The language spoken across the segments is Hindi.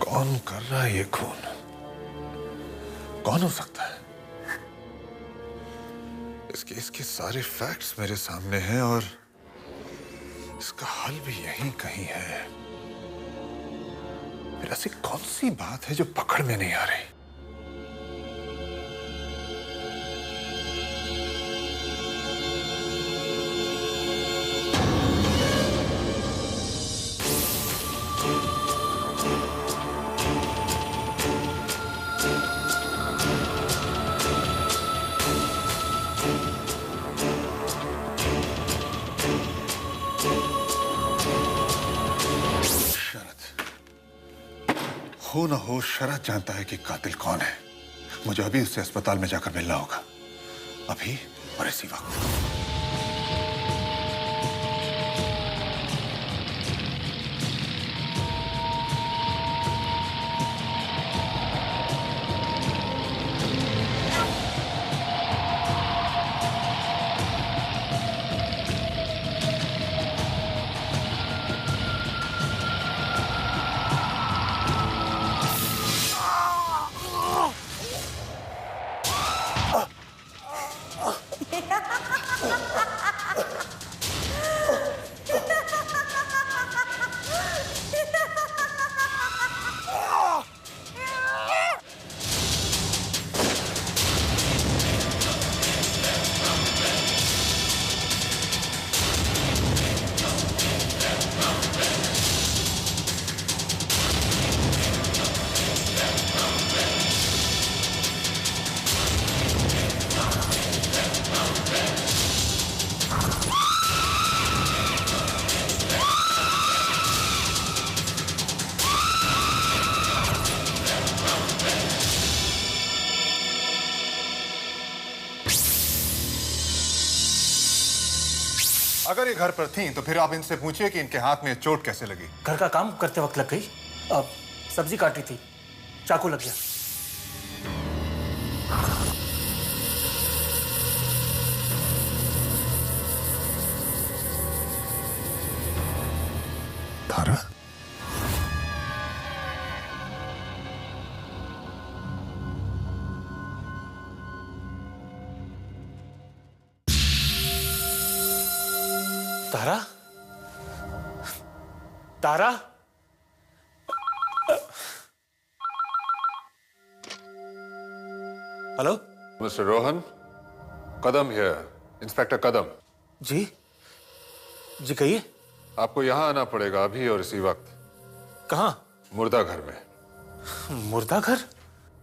कौन कर रहा है ये खून? कौन हो सकता है? इस केस के सारे फैक्ट्स मेरे सामने हैं और इसका हल भी यहीं कहीं है। फिर ऐसी कौन सी बात है जो पकड़ में नहीं आ रही? हो ना हो, शरद जानता है कि कातिल कौन है। मुझे अभी उससे अस्पताल में जाकर मिलना होगा, अभी और इसी वक्त। अगर ये घर पर थीं, तो फिर आप इनसे पूछिए कि इनके हाथ में चोट कैसे लगी। घर का काम करते वक्त लग गई। अब सब्जी काटी थी, चाकू लग गया। Tara? Tara? Tara? Hello? Mister Rohan, Kadam here, inspector Kadam. जी? जी कहिए। आपको यहाँ आना पड़ेगा अभी और इसी वक्त। कहाँ? मुर्दा घर में। मुर्दा घर?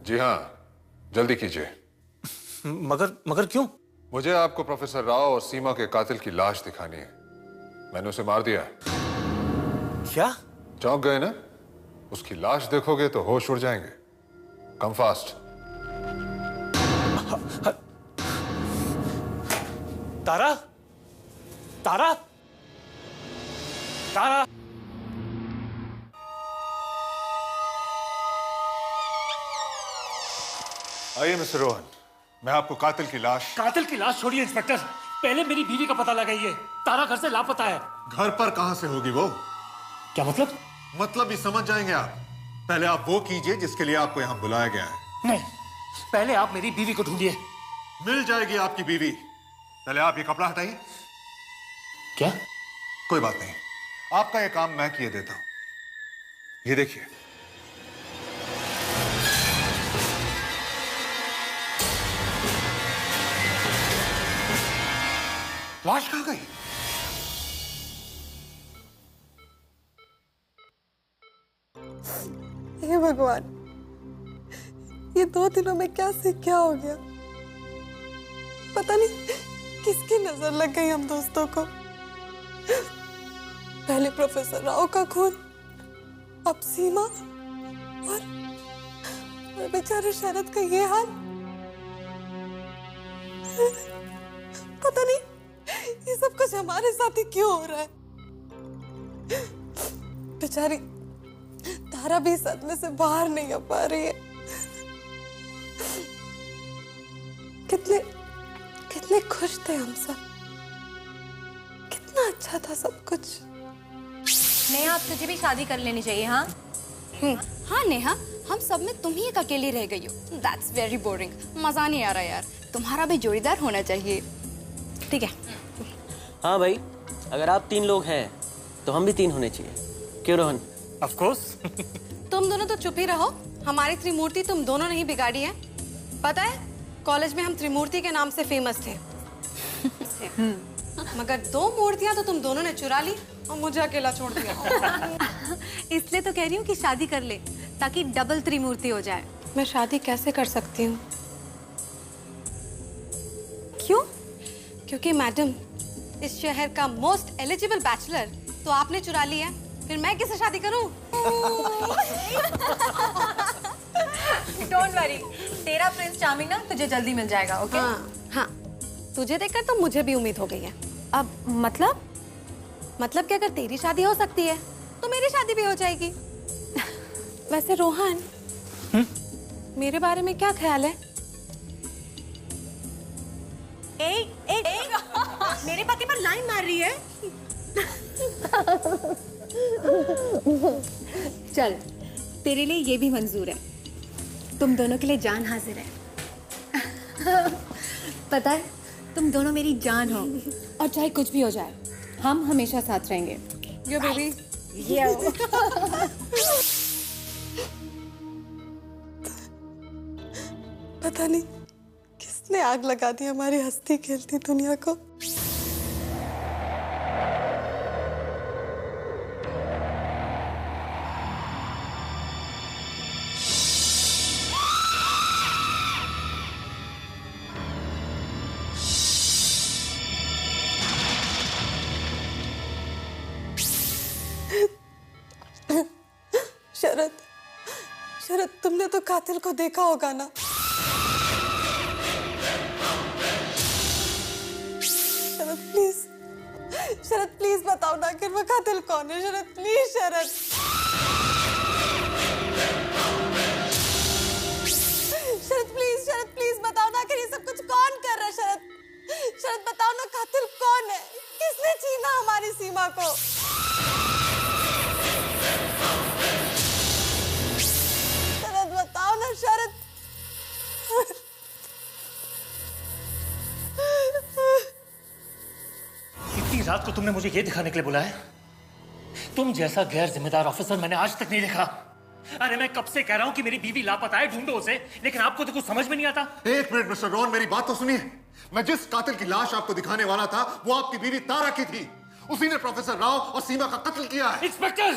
जी हाँ, जल्दी कीजिए। मगर क्यों? मुझे आपको प्रोफेसर राव और सीमा के कातिल की लाश दिखानी है। मैंने उसे मार दिया है। क्या? चौंक गए ना? उसकी लाश देखोगे तो होश उड़ जाएंगे। Come fast. तारा? तारा? तारा? आइए मिस्टर रोहन, मैं आपको कातिल की लाश छोड़िए इंस्पेक्टर, पहले मेरी बीवी का पता लगाइए। तारा घर से लापता है। घर पर कहां से होगी वो? क्या मतलब? मतलब ही समझ जाएंगे आप। पहले आप वो कीजिए जिसके लिए आपको यहां बुलाया गया है। नहीं, पहले आप मेरी बीवी को ढूंढिए। मिल जाएगी आपकी बीवी। पहले आप ये कपड़ा हटाइए। क्या? कोई बात नहीं, आपका ये काम मैं किए देता हूं। ये देखिए। लाश कहां गई? हे भगवान, ये 2 दिनों में क्या से क्या हो गया? पता नहीं किसकी नजर लग गई हम दोस्तों को। पहले प्रोफेसर राव का खून, अब सीमा और बेचारे शरद का ये हाल। पता नहीं ये सब कुछ हमारे साथ ही क्यों हो रहा है। बेचारी तारा भी सदमे से बाहर नहीं आ पा रही है। कितने कितने खुश थे हम सब, कितना अच्छा था सब कुछ। नहीं, आप तुझे भी शादी कर लेनी चाहिए। हाँ, हाँ नेहा, हम सब में तुम ही एक अकेली रह गई हो। That's very boring। मजा नहीं आ रहा यार। तुम्हारा भी जोड़ीदार होना चाहिए। ठीक है। हाँ भाई, अगर आप 3 लोग हैं तो हम भी 3 होने चाहिए। क्यों रोहन? Of course. तुम दोनों तो चुप ही रहो। हमारी त्रिमूर्ति तुम दोनों ने ही बिगाड़ी है। पता है, कॉलेज में हम त्रिमूर्ति के नाम से फेमस थे। मगर 2 मूर्तियां तो तुम दोनों ने चुरा ली और मुझे अकेला छोड़ दिया। इसलिए तो कह रही हूँ कि शादी कर ले, ताकि डबल त्रिमूर्ति हो जाए। मैं शादी कैसे कर सकती हूँ? क्यों? क्योंकि मैडम, इस शहर का मोस्ट एलिजिबल बैचलर तो आपने चुरा लिया, फिर मैं किससे शादी करूं? डोंट वरी, तेरा प्रिंस चार्मिंग ना तुझे जल्दी मिल जाएगा, ओके? हाँ, तुझे देखकर तो मुझे भी उम्मीद हो गई है। अब मतलब कि अगर तेरी शादी हो सकती है तो मेरी शादी भी हो जाएगी। वैसे रोहन, मेरे बारे में क्या ख्याल है? मेरे पति पर लाइन मार रही है। चल, तेरे लिए ये भी मंजूर है। तुम दोनों के लिए जान हाजिर है। पता है, तुम दोनों मेरी जान हो, और चाहे कुछ भी हो जाए, हम हमेशा साथ रहेंगे। यो बेबी। पता नहीं किसने आग लगा दी हमारी हंसती खेलती दुनिया को। शरद, तुमने तो कातिल को देखा होगा ना? शरद प्लीज बताओ ना कि वो कातिल कौन है। शरद प्लीज, शरद। शरद प्लीज बताओ ना कि ये सब कुछ कौन कर रहा है। शरद बताओ ना, कातिल कौन है? किसने छीना हमारी सीमा को? शरद बताओ ना, शरद। इतनी रात को तुमने मुझे ये दिखाने के लिए बुलाया? तुम जैसा गैर जिम्मेदार ऑफिसर मैंने आज तक नहीं देखा। अरे मैं कब से कह रहा हूं कि मेरी बीवी लापता है, ढूंढो उसे, लेकिन आपको तो कुछ समझ में नहीं आता। एक मिनट मिस्टर रॉन, मेरी बात तो सुनिए। मैं जिस कातिल की लाश आपको दिखाने वाला था वो आपकी बीवी तारा की थी। उसी ने प्रोफेसर राव और सीमा का कत्ल किया है। इंस्पेक्टर,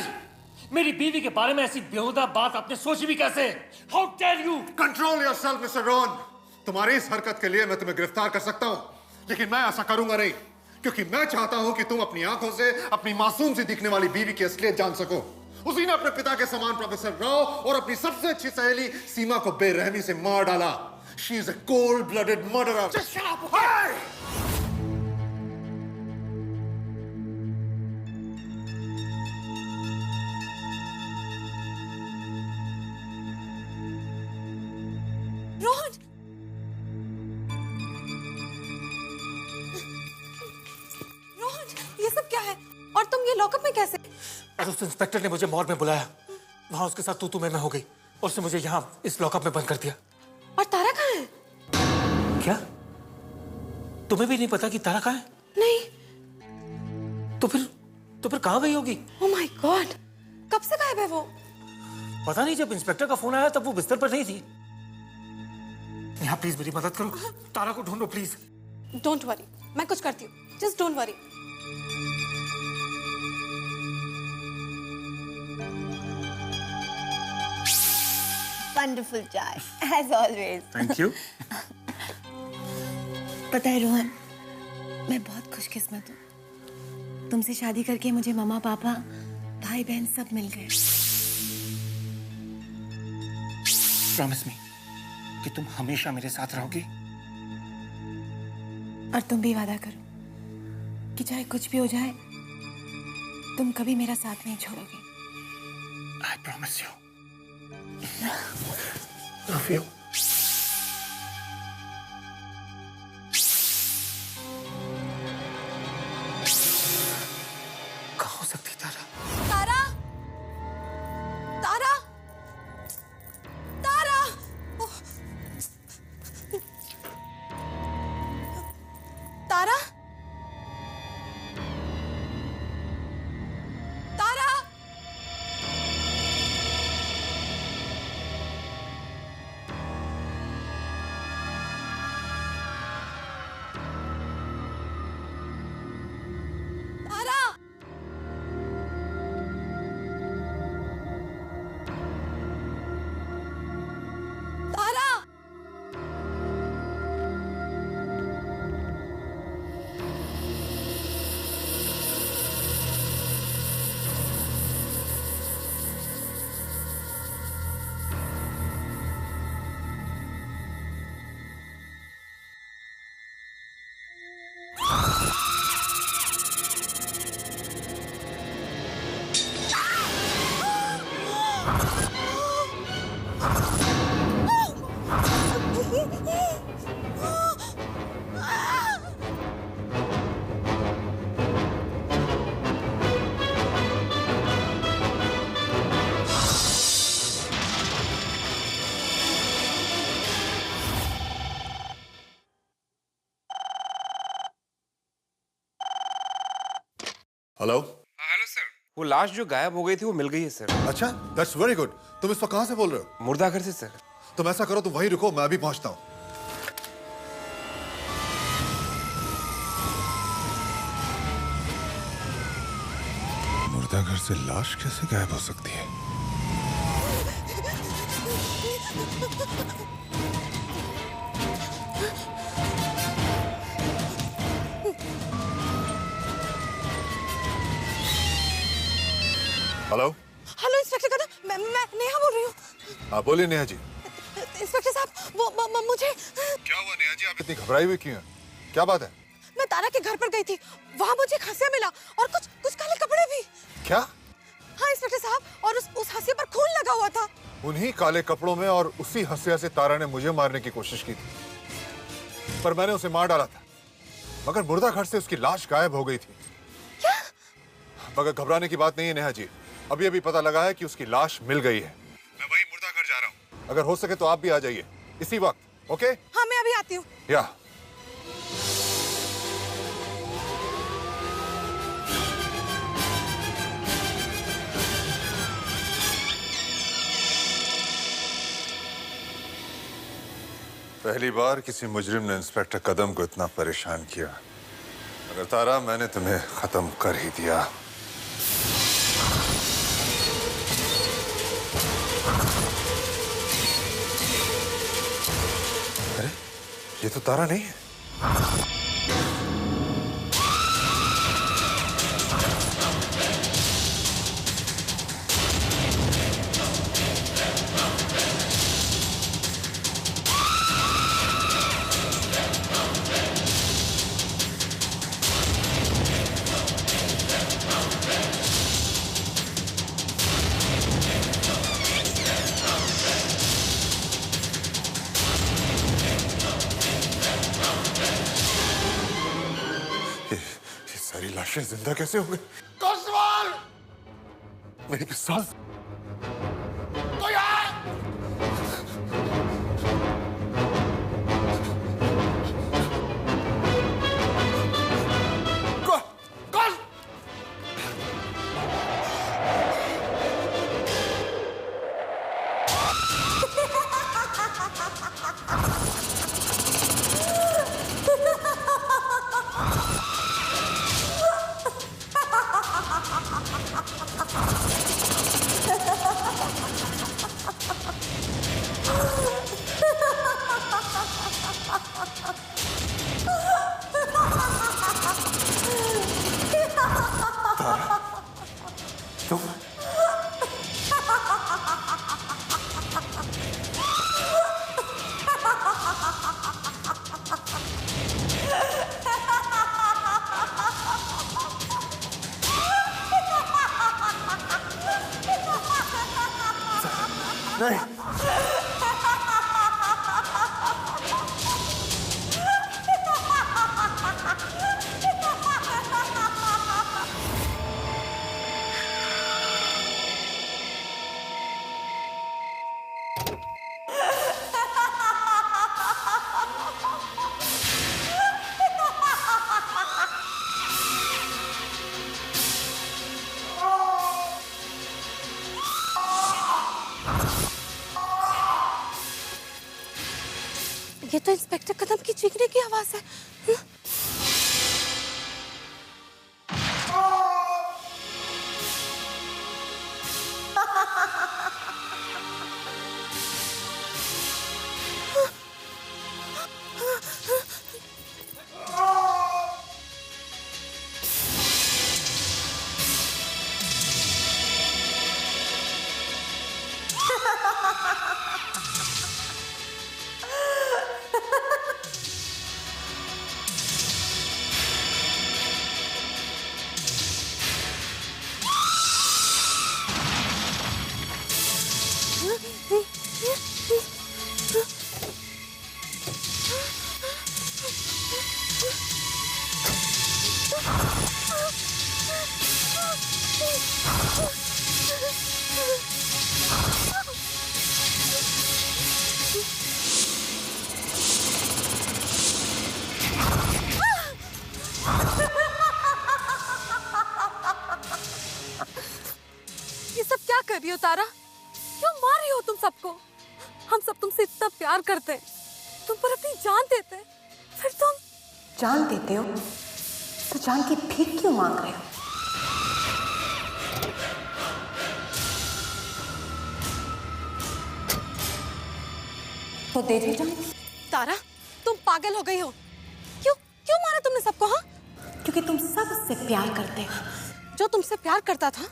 मेरी बीवी के बारे में ऐसी बेहुदा बात आपने सोची भी कैसे? How dare you! Control yourself mister Ron. तुम्हारी इस हरकत के लिए मैं तुम्हें गिरफ्तार कर सकता हूं, लेकिन मैं ऐसा करूंगा नहीं, क्योंकि मैं चाहता हूं कि तुम अपनी आंखों से अपनी मासूम सी दिखने वाली बीवी की असलियत जान सको। उसी ने अपने पिता के समान प्रोफेसर राव और अपनी सबसे अच्छी सहेली सीमा को बेरहमी से मार डाला। She is a cold blooded murderer. Just shut up, okay? Rohan, ये सब क्या है? और तुम ये लॉकअप में कैसे? अरे उस इंस्पेक्टर ने मुझे मॉल में बुलाया, वहां उसके साथ तू मैं हो गई और उसने मुझे यहाँ इस लॉकअप में बंद कर दिया। और तारा कहाँ है? क्या तुम्हें भी नहीं पता कि तारा कहाँ है? नहीं। तो फिर कहाँ गई होगी? ओह माय गॉड, कब से गायब है वो? पता नहीं, जब इंस्पेक्टर का फोन आया तब वो बिस्तर पर नहीं थी। यहाँ प्लीज मेरी मदद करो, तारा को ढूंढो प्लीज। डोंट वरी, मैं कुछ करती हूँ। Just don't worry. वंडरफुल चाय, एज ऑलवेज। Thank you. पता है रोहन, मैं बहुत खुशकिस्मत हूँ। तुमसे शादी करके मुझे मम्मा पापा भाई बहन सब मिल गए। प्रॉमिस मी कि तुम हमेशा मेरे साथ रहोगी। और तुम भी वादा करो कि चाहे कुछ भी हो जाए, तुम कभी मेरा साथ नहीं छोड़ोगे। I promise you. Love you. कहाँ हो सकती तारा? Tara, Tara. Hello. Hello sir, वो लाश जो गायब हो गई थी वो मिल गई है सर। अच्छा, दैट्स वेरी गुड। तुम इस वक्त कहाँ से बोल रहे हो? मुर्दाघर से सर। तुम ऐसा करो, तुम वहीं रुको, मैं अभी पहुंचता हूँ। मुर्दाघर से लाश कैसे गायब हो सकती है? हेलो। हेलो इंस्पेक्टर कदम, मैं नेहा बोल रही हूँ। हाँ बोलिए नेहा जी। इंस्पेक्टर साहब, वो मुझे क्या हुआ नेहा जी, आप इतनी घबराई हुई क्यों हैं? क्या बात है? मैं तारा के घर पर गई थी, वहाँ मुझे एक हंसिया मिला और कुछ काले कपड़े भी। क्या? हाँ इंस्पेक्टर साहब, और उस हंसिया पर खून लगा हुआ था। उन्हीं काले कपड़ों में और उसी हंसिया से तारा ने मुझे मारने की कोशिश की थी, पर मैंने उसे मार डाला था। मगर मुर्दाघर से उसकी लाश गायब हो गई थी। क्या? मगर घबराने की बात नहीं है नेहा जी, अभी अभी पता लगा है कि उसकी लाश मिल गई है। मैं वही मुर्दाघर जा रहा हूँ, अगर हो सके तो आप भी आ जाइए इसी वक्त। ओके? हाँ मैं अभी आती हूँ। या पहली बार किसी मुजरिम ने इंस्पेक्टर कदम को इतना परेशान किया। अगर तारा, मैंने तुम्हें खत्म कर ही दिया। अरे ये तो तारा नहीं है। सारी लाशें जिंदा कैसे हो गई? कांस्टेबल! मेरी पिस्तौल! कोई आए! कौन? तुम नहीं। ये तो इंस्पेक्टर कदम की चीखने की आवाज है। कर रही हो तारा? क्यों मार रही हो तुम सबको? हम सब तुमसे इतना प्यार करते हैं, तुम पर अपनी जान देते हैं, फिर तुम जान देते हो तो जान की भीख क्यों मांग रहे हो? तो दे दे जान। तारा, तुम पागल हो गई हो। क्यों क्यों मारा तुमने सबको? हाँ, क्योंकि तुम सब उससे प्यार करते हो। जो तुमसे प्यार करता था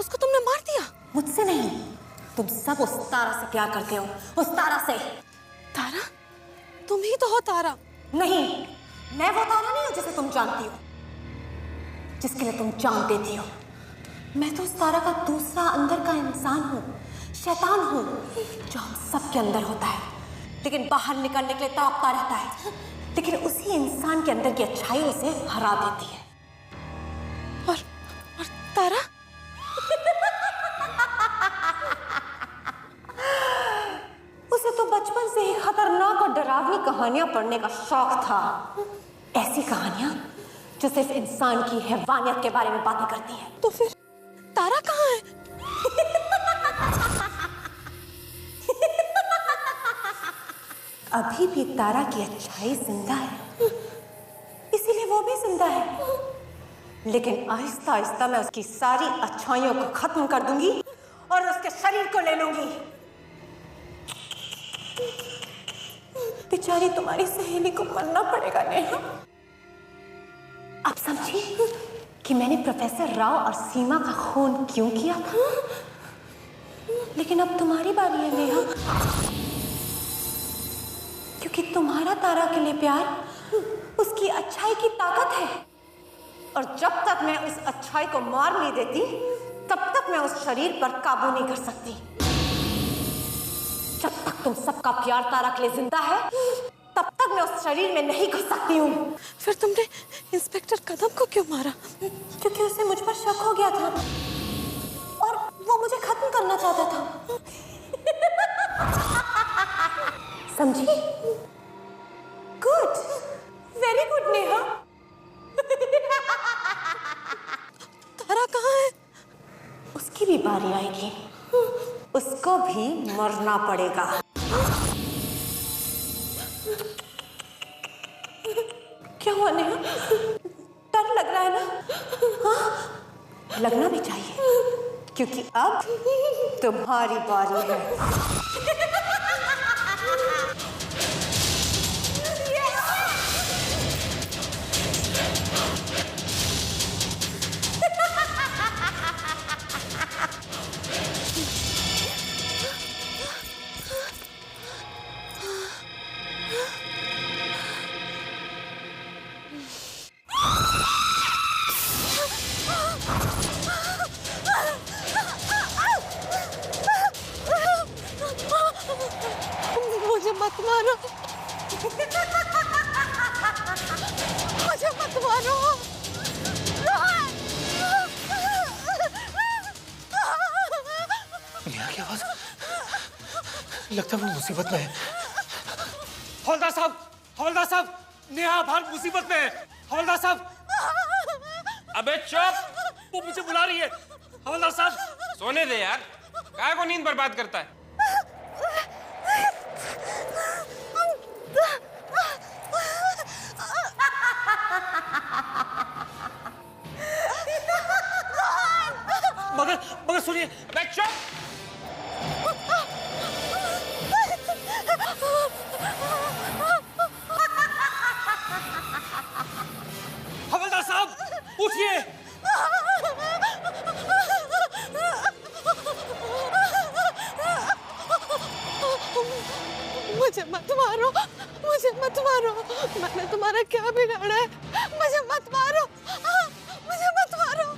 उसको तुमने मार दिया। मुझसे नहीं, तुम सब उस तारा से प्यार करते हो, उस तारा से। तारा, तुम ही तो हो तारा। नहीं, मैं वो तारा नहीं हूं जिसे तुम जानती हो, जिसके लिए तुम जान देती हो। मैं तो उस तारा का दूसरा अंदर का इंसान हूँ, शैतान हूँ, जो हम सबके अंदर होता है, लेकिन बाहर निकलने के लिए तड़पता रहता है। लेकिन उसी इंसान के अंदर की अच्छाई उसे हरा देती है। और तारा उसे तो बचपन से ही खतरनाक और डरावनी कहानियां पढ़ने का शौक था। ऐसी कहानियां जो सिर्फ इंसान की हैवानियत के बारे में बातें करती हैं। तो फिर तारा कहाँ है? अभी भी तारा की अच्छाई जिंदा है, इसीलिए वो भी जिंदा है। लेकिन आहिस्ता आहिस्ता मैं उसकी सारी अच्छाइयों को खत्म कर दूंगी और उसके शरीर को ले लूंगी। बेचारी तुम्हारी सहेली को मरना पड़ेगा नेहा। अब समझी कि मैंने प्रोफेसर राव और सीमा का खून क्यों किया था। लेकिन अब तुम्हारी बारी है नेहा, क्योंकि तुम्हारा तारा के लिए प्यार उसकी अच्छाई की ताकत है। और जब तक मैं उस अच्छाई को मार नहीं देती, तब तक मैं उस शरीर पर काबू नहीं कर सकती। जब तक तुम सबका प्यार तारा के लिए जिंदा है, तब तक मैं उस शरीर में नहीं घुस सकती हूँ। फिर तुमने इंस्पेक्टर कदम को क्यों मारा? क्योंकि उसे मुझ पर शक हो गया था और वो मुझे खत्म करना चाहता था। समझी? Good, very good Neha. Tara कहाँ है? उसकी भी बारी आएगी, उसको भी मरना पड़ेगा। क्या हुआ नेहा? डर लग रहा है ना? हाँ, लगना भी चाहिए, क्योंकि अब तुम्हारी बारी है। मुझे मत मारो, मुझे मत मारो। नेहा की आवाज, लगता है वो मुसीबत में है। हवलदार साहब, हवलदार साहब, नेहा बाहर मुसीबत में है। हवलदार साहब। अबे चुप, वो मुझे बुला रही है। हवलदार साहब। सोने दे यार, काहे को नींद बर्बाद करता है। मगर सुनिए। अबे चुप। हवलदार साहब, उठिए। मुझे मत मारो, मुझे मत मारो। मैंने तुम्हारा क्या बिगाड़ा है? मुझे मत मारो, मुझे मत मारो।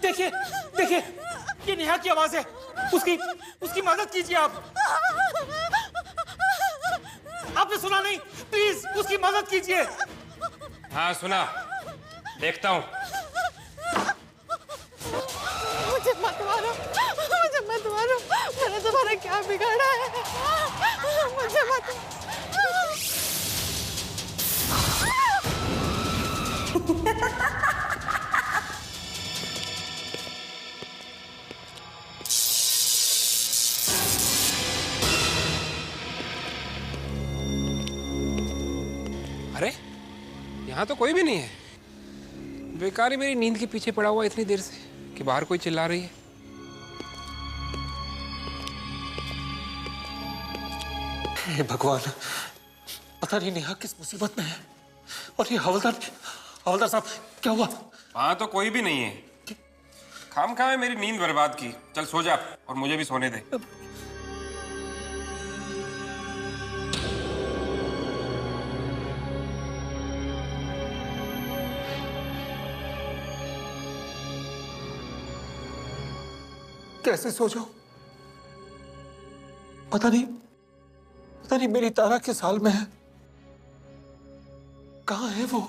देखिए, देखिए, ये नेहा की आवाज है। उसकी मदद कीजिए आप। आपने सुना नहीं? प्लीज उसकी मदद कीजिए। हाँ सुना, देखता हूँ। मुझे मत मारो, मुझे मत मारो। मैंने तुम्हारा क्या बिगाड़ा है? मुझे मत। यहाँ तो कोई भी नहीं है। बेकार ही मेरी नींद के पीछे पड़ा हुआ इतनी देर से कि बाहर कोई चिल्ला रही है। हे भगवान, पता नहीं नेहा किस मुसीबत में है। और ये हवलदार साहब क्या हुआ? वहाँ तो कोई भी नहीं है। खामखा में मेरी नींद बर्बाद की। चल सो जा और मुझे भी सोने दे। कैसे सो जाऊं? पता नहीं मेरी तारा किस हाल में है। कहाँ है वो?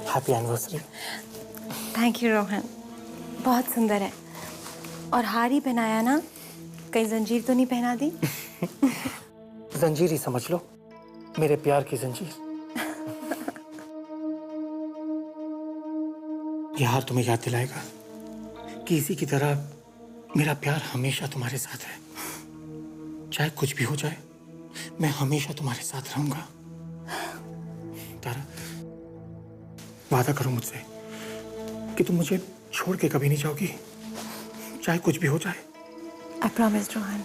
Happy anniversary. Thank you Rohan, बहुत सुंदर है। और हार ही पहनाया ना, कहीं जंजीर तो नहीं पहना दी? जंजीर ही समझ लो, मेरे प्यार की जंजीर। यह हार तुम्हें याद दिलाएगा कि इसी की तरह मेरा प्यार हमेशा तुम्हारे साथ है। चाहे कुछ भी हो जाए, मैं हमेशा तुम्हारे साथ रहूंगा। तारा, वादा करो मुझसे कि तुम मुझे छोड़ के कभी नहीं जाओगी, चाहे कुछ भी हो जाए। I promise, Rohan.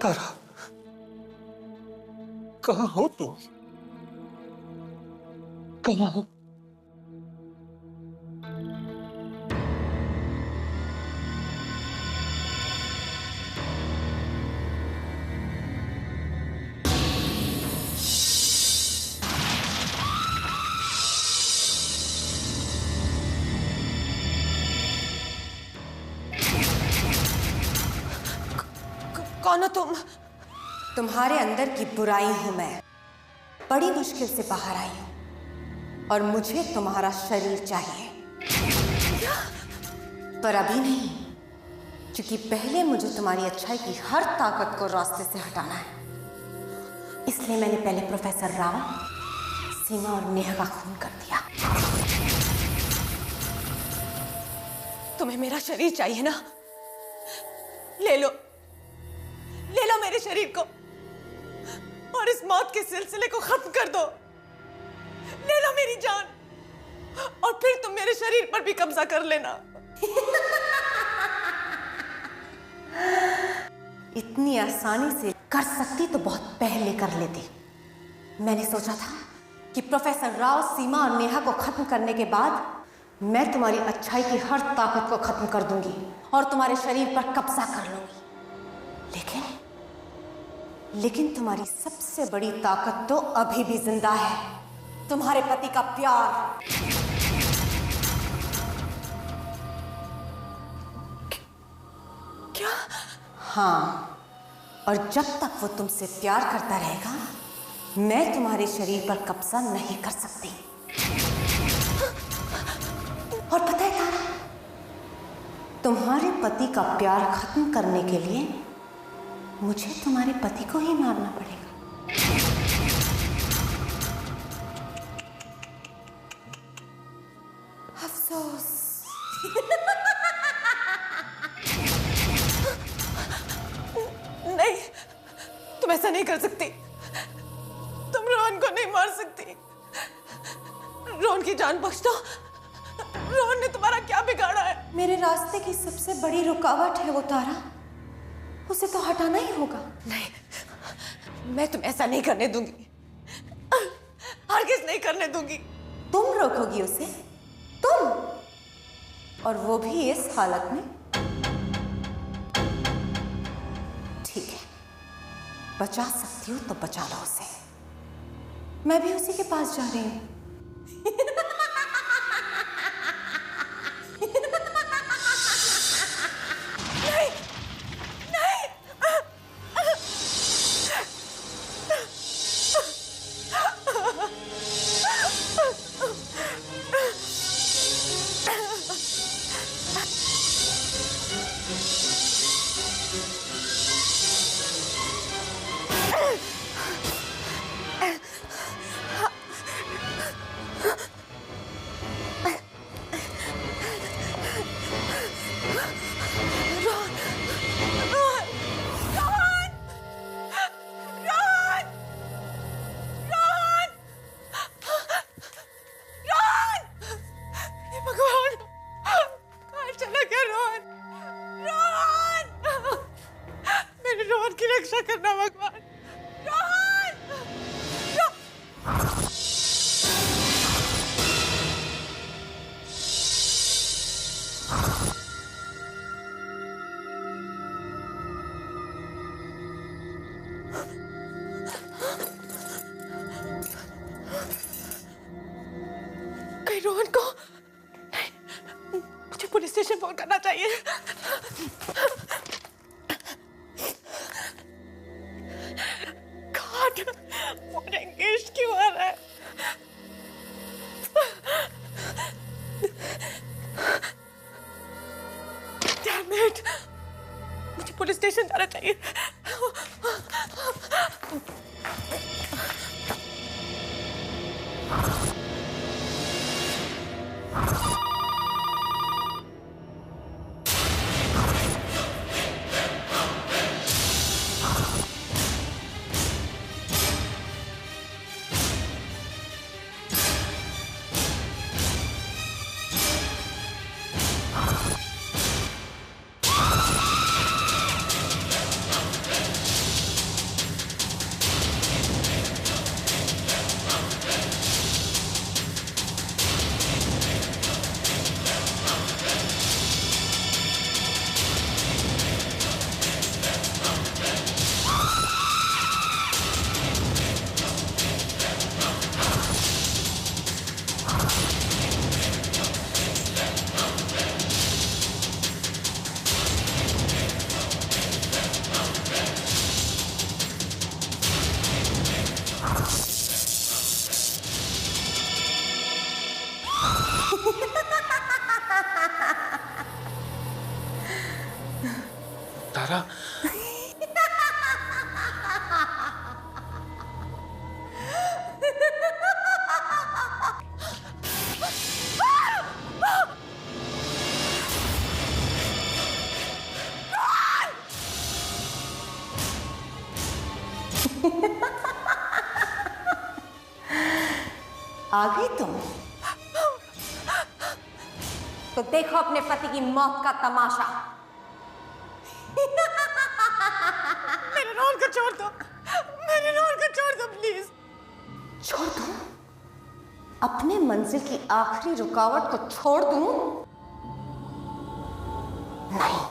तारा, कहाँ हो तुम? कहाँ हो? कौन हो तुम? तुम्हारे अंदर की बुराई हूं मैं। बड़ी मुश्किल से बाहर आई हूं और मुझे तुम्हारा शरीर चाहिए। पर अभी नहीं, क्योंकि पहले मुझे तुम्हारी अच्छाई की हर ताकत को रास्ते से हटाना है। इसलिए मैंने पहले प्रोफेसर राव, सीमा और नेहा का खून कर दिया। तुम्हें मेरा शरीर चाहिए ना? ले लो मेरे शरीर को और इस मौत के सिलसिले को खत्म कर दो। ले लो मेरी जान और फिर तुम मेरे शरीर पर भी कब्जा कर लेना। इतनी आसानी से कर सकती तो बहुत पहले कर लेती। मैंने सोचा था कि प्रोफेसर राव, सीमा और नेहा को खत्म करने के बाद मैं तुम्हारी अच्छाई की हर ताकत को खत्म कर दूंगी और तुम्हारे शरीर पर कब्जा कर लूंगी। लेकिन तुम्हारी सबसे बड़ी ताकत तो अभी भी जिंदा है, तुम्हारे पति का प्यार। क्या? हाँ, और जब तक वो तुमसे प्यार करता रहेगा, मैं तुम्हारे शरीर पर कब्जा नहीं कर सकती। और पता है तारा, तुम्हारे पति का प्यार खत्म करने के लिए मुझे तुम्हारे पति को ही मारना पड़ेगा। अफसोस। नहीं, तुम ऐसा नहीं कर सकती। तुम रोहन को नहीं मार सकती। रोहन की जान बख्श दो। रोहन ने तुम्हारा क्या बिगाड़ा है? मेरे रास्ते की सबसे बड़ी रुकावट है वो तारा, उसे तो हटाना ही होगा। नहीं, मैं तुम्हें ऐसा नहीं करने दूंगी, हरगिज़ नहीं करने दूंगी। तुम रोकोगी उसे? तुम? और वो भी इस हालत में? ठीक है, बचा सकती हो तो बचा लो उसे। मैं भी उसी के पास जा रही हूं। चाहिए। गॉड, मुझे एंगेज क्यों आ रहा है? Damn it! मुझे पुलिस स्टेशन जाना चाहिए। तारा, आ गई तुम? तो देखो अपने पति की मौत का तमाशा। मेरे रोल को छोड़ दो, मेरे रोल को छोड़ दो प्लीज। छोड़ दूं? अपने मंजिल की आखिरी रुकावट को छोड़ दूं? नहीं,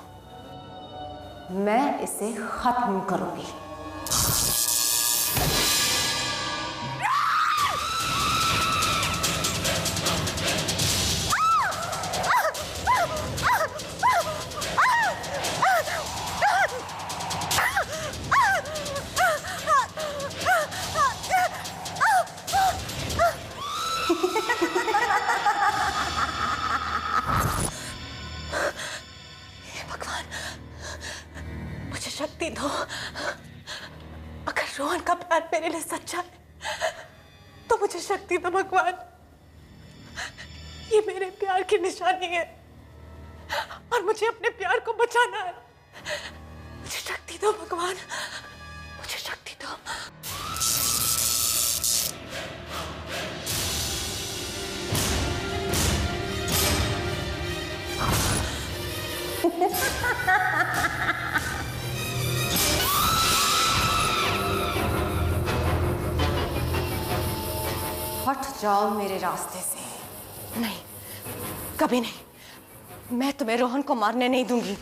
मैं इसे खत्म करूंगी। शक्ति दो। अगर रोहन का प्यार मेरे लिए सच्चा है तो मुझे शक्ति दो भगवान। ये मेरे प्यार की निशानी है और मुझे अपने प्यार को बचाना है। मुझे शक्ति दो भगवान, मुझे शक्ति दो। हट जाओ मेरे रास्ते से। नहीं, कभी नहीं। मैं तुम्हें रोहन को मारने नहीं दूंगी।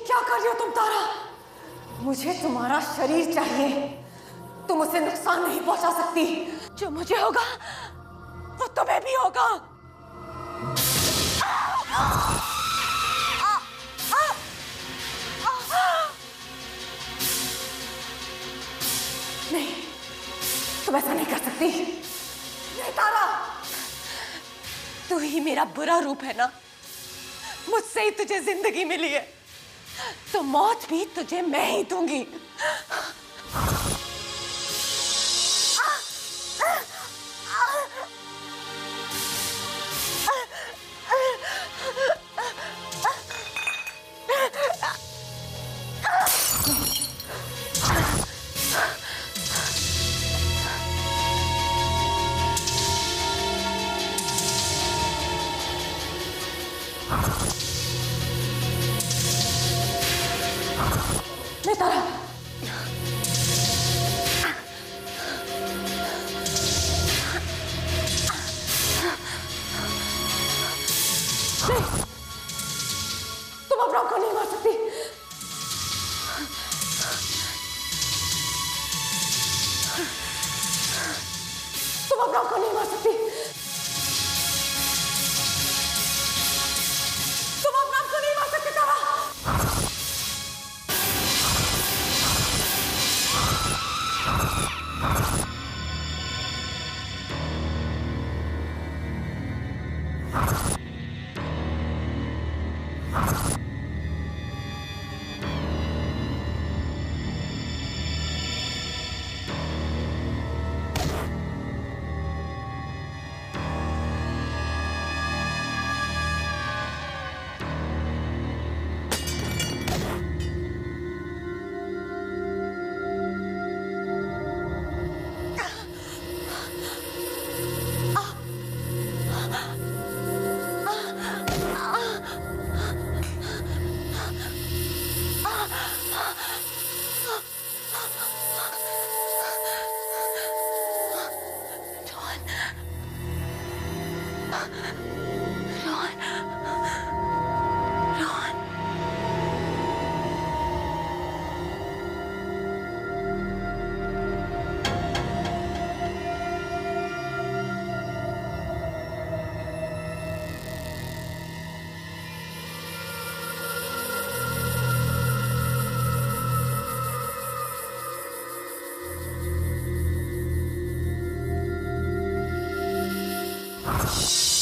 क्या कर रही हो तुम तारा? मुझे तुम्हारा शरीर चाहिए, तुम उसे नुकसान नहीं पहुंचा सकती। जो मुझे होगा वो तुम्हें भी होगा। नहीं, तुम ऐसा नहीं कर सकती। नहीं तारा, तू ही मेरा बुरा रूप है ना, मुझसे ही तुझे जिंदगी मिली है, तो मौत भी तुझे मैं ही दूंगी। तारा, तुम अपना को नहीं मार सकती। तुम अपना को नहीं मार सकती। तुम अपना को नहीं मार सकती तारा। Shh.